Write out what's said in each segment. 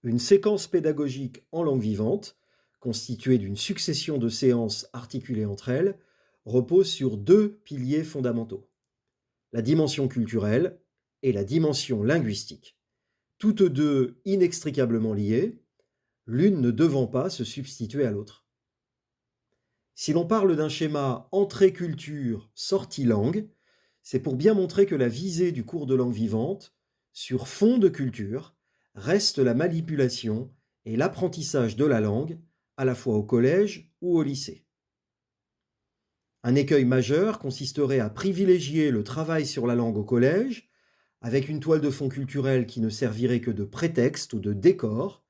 Une séquence pédagogique en langue vivante, constituée d'une succession de séances articulées entre elles, repose sur deux piliers fondamentaux, la dimension culturelle et la dimension linguistique, toutes deux inextricablement liées, l'une ne devant pas se substituer à l'autre. Si l'on parle d'un schéma entrée-culture, sortie-langue, c'est pour bien montrer que la visée du cours de langue vivante, sur fond de culture, reste la manipulation et l'apprentissage de la langue, à la fois au collège ou au lycée. Un écueil majeur consisterait à privilégier le travail sur la langue au collège, avec une toile de fond culturelle qui ne servirait que de prétexte ou de décor,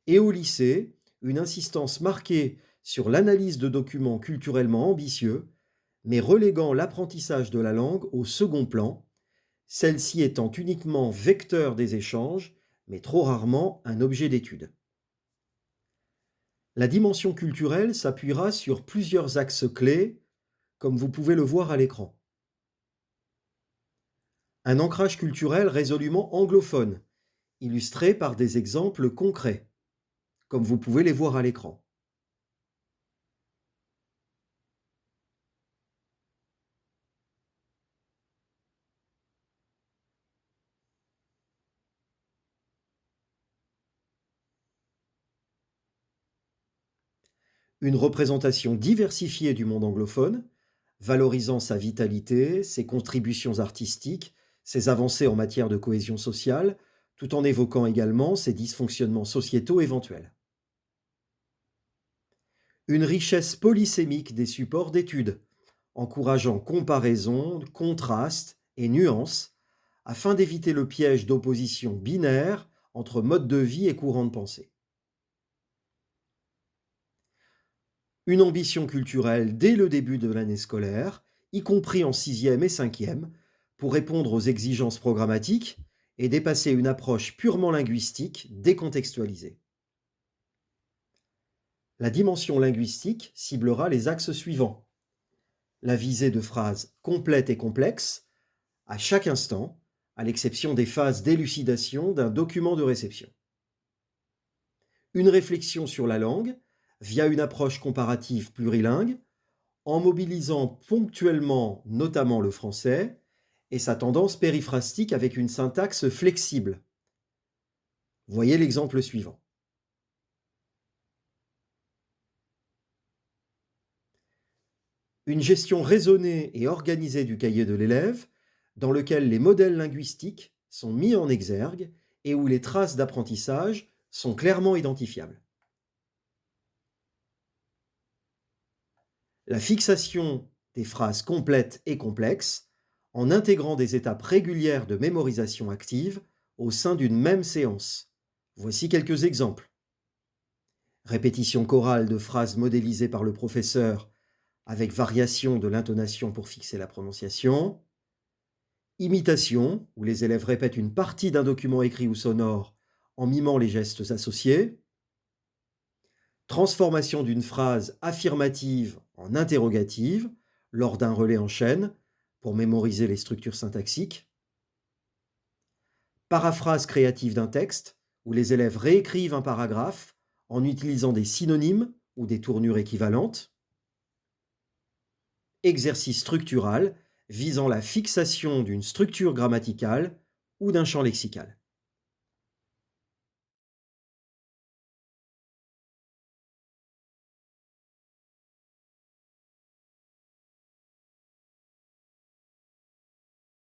et au lycée, une insistance marquée sur l'analyse de documents culturellement ambitieux, mais reléguant l'apprentissage de la langue au second plan, celle-ci étant uniquement vecteur des échanges, mais trop rarement un objet d'étude. La dimension culturelle s'appuiera sur plusieurs axes clés, comme vous pouvez le voir à l'écran. Un ancrage culturel résolument anglophone, illustré par des exemples concrets, comme vous pouvez les voir à l'écran. Une représentation diversifiée du monde anglophone, valorisant sa vitalité, ses contributions artistiques, ses avancées en matière de cohésion sociale, tout en évoquant également ses dysfonctionnements sociétaux éventuels. Une richesse polysémique des supports d'études, encourageant comparaison, contraste et nuances, afin d'éviter le piège d'opposition binaire entre mode de vie et courant de pensée. Une ambition culturelle dès le début de l'année scolaire, y compris en sixième et cinquième, pour répondre aux exigences programmatiques et dépasser une approche purement linguistique décontextualisée. La dimension linguistique ciblera les axes suivants. La visée de phrases complètes et complexes, à chaque instant, à l'exception des phases d'élucidation d'un document de réception. Une réflexion sur la langue, via une approche comparative plurilingue, en mobilisant ponctuellement notamment le français et sa tendance périphrastique avec une syntaxe flexible. Voyez l'exemple suivant. Une gestion raisonnée et organisée du cahier de l'élève, dans lequel les modèles linguistiques sont mis en exergue et où les traces d'apprentissage sont clairement identifiables. La fixation des phrases complètes et complexes en intégrant des étapes régulières de mémorisation active au sein d'une même séance. Voici quelques exemples. Répétition chorale de phrases modélisées par le professeur avec variation de l'intonation pour fixer la prononciation. Imitation, où les élèves répètent une partie d'un document écrit ou sonore en mimant les gestes associés. Transformation d'une phrase affirmative en interrogative lors d'un relais en chaîne pour mémoriser les structures syntaxiques. Paraphrase créative d'un texte, où les élèves réécrivent un paragraphe en utilisant des synonymes ou des tournures équivalentes. Exercice structural visant la fixation d'une structure grammaticale ou d'un champ lexical.